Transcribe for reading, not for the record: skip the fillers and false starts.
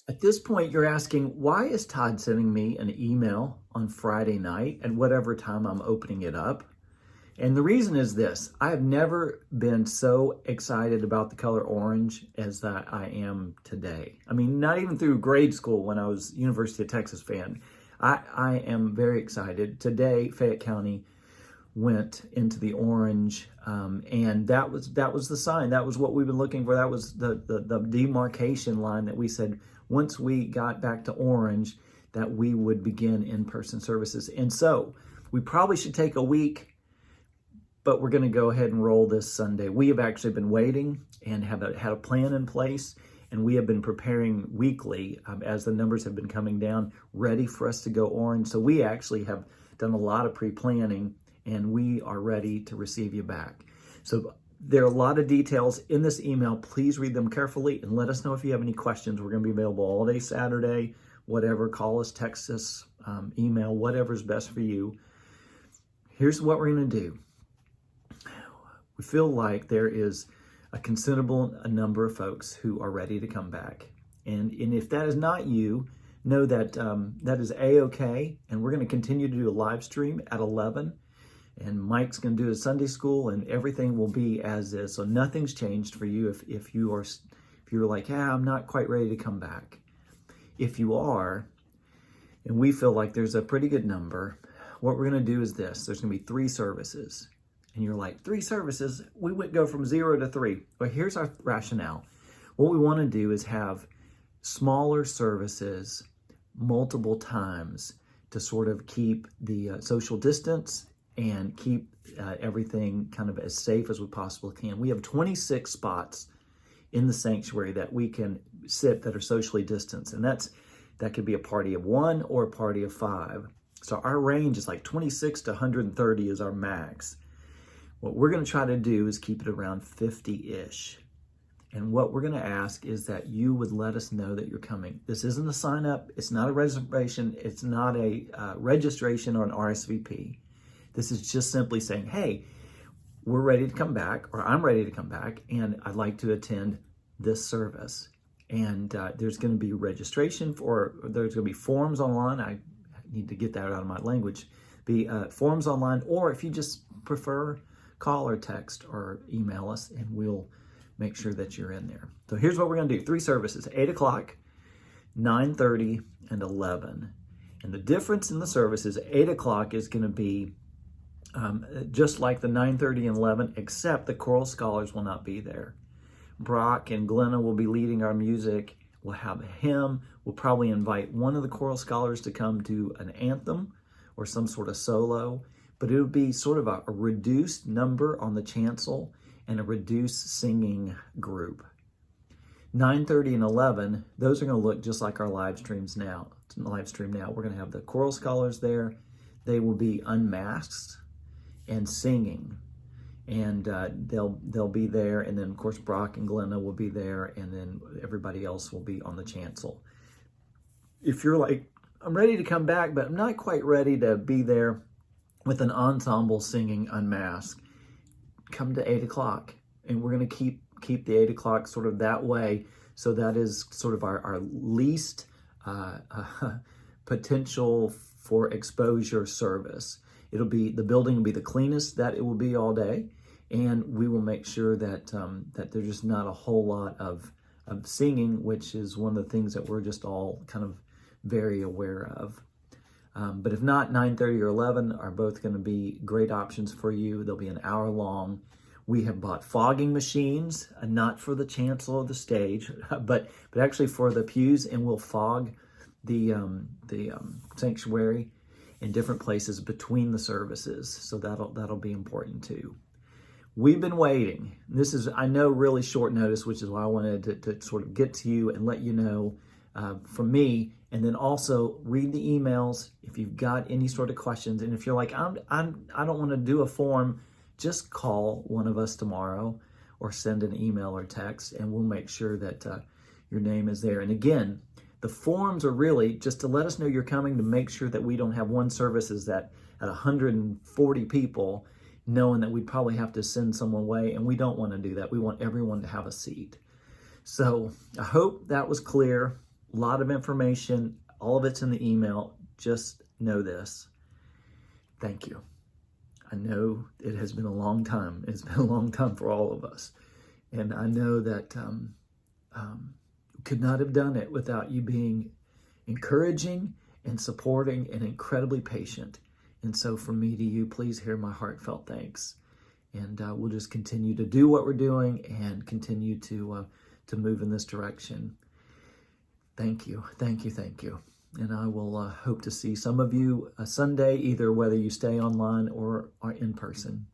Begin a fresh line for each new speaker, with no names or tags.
At this point, you're asking, why is Todd sending me an email on Friday night at whatever time I'm opening it up? And the reason is this: I have never been so excited about the color orange as that I am today. I mean, not even through grade school when I was University of Texas fan. I am very excited. Today, Fayette County went into the orange, and that was the sign. That was what we've been looking for. That was the demarcation line that we said once we got back to orange that we would begin in-person services. And so we probably should take a week, but we're going to go ahead and roll this Sunday. We have actually been waiting and had a plan in place, and we have been preparing weekly as the numbers have been coming down, ready for us to go orange. So we actually have done a lot of pre-planning, and we are ready to receive you back. So there are a lot of details in this email. Please read them carefully and let us know if you have any questions. We're going to be available all day Saturday, whatever. Call us, text us, email, whatever's best for you. Here's what we're going to do. We feel like there is a considerable number of folks who are ready to come back. And if that is not you, know that that is A-okay. And we're going to continue to do a live stream at 11. And Mike's going to do a Sunday school, and everything will be as is. So nothing's changed for you if you're like, I'm not quite ready to come back. If you are, and we feel like there's a pretty good number, what we're going to do is this. There's going to be 3 services. And you're like, 3 services? We would go from 0 to 3. But here's our rationale. What we want to do is have smaller services multiple times to sort of keep the social distance and keep everything kind of as safe as we possibly can. We have 26 spots in the sanctuary that we can sit that are socially distanced. And that could be a party of 1 or a party of 5. So our range is like 26 to 130 is our max. What we're going to try to do is keep it around 50-ish. And what we're going to ask is that you would let us know that you're coming. This isn't a sign up. It's not a reservation. It's not a registration or an RSVP. This is just simply saying, hey, we're ready to come back, or I'm ready to come back, and I'd like to attend this service. And there's going to be registration there's going to be forms online. I need to get that out of my language. Be forms online, or if you just prefer, call or text or email us, and we'll make sure that you're in there. So here's what we're going to do. 3 services, 8 o'clock, 9:30, and 11. And the difference in the services, 8 o'clock is going to be just like the 9:30 and 11, except the choral scholars will not be there. Brock and Glenna will be leading our music. We'll have a hymn. We'll probably invite one of the choral scholars to come do an anthem or some sort of solo. But it would be sort of a reduced number on the chancel and a reduced singing group. 9:30 and 11, those are going to look just like our live stream now. We're going to have the choral scholars there. They will be unmasked and singing, and they'll be there. And then of course Brock and Glenna will be there, and then everybody else will be on the chancel. If you're like, I'm ready to come back, but I'm not quite ready to be there with an ensemble singing unmasked, come to 8 o'clock. And we're going to keep the 8 o'clock sort of that way. So that is sort of our least potential for exposure service. The building will be the cleanest that it will be all day. And we will make sure that there's just not a whole lot of singing, which is one of the things that we're just all kind of very aware of. But if not, 9:30 or 11 are both going to be great options for you. They'll be an hour long. We have bought fogging machines, not for the chancel of the stage, but actually for the pews, and we'll fog the sanctuary in different places between the services. So that'll be important too. We've been waiting. This is, I know, really short notice, which is why I wanted to sort of get to you and let you know from me. And then also read the emails if you've got any sort of questions. And if you're like, I don't want to do a form, just call one of us tomorrow or send an email or text, and we'll make sure that your name is there. And again, the forms are really just to let us know you're coming, to make sure that we don't have one services that at 140 people, knowing that we'd probably have to send someone away, and we don't want to do that. We want everyone to have a seat. So I hope that was clear. A lot of information. All of it's in the email. Just know this. Thank you. I know it has been a long time. It's been a long time for all of us. And I know that could not have done it without you being encouraging and supporting and incredibly patient. And so from me to you, please hear my heartfelt thanks. And we'll just continue to do what we're doing and continue to move in this direction. Thank you, thank you, thank you. And I will hope to see some of you Sunday, either whether you stay online or are in person.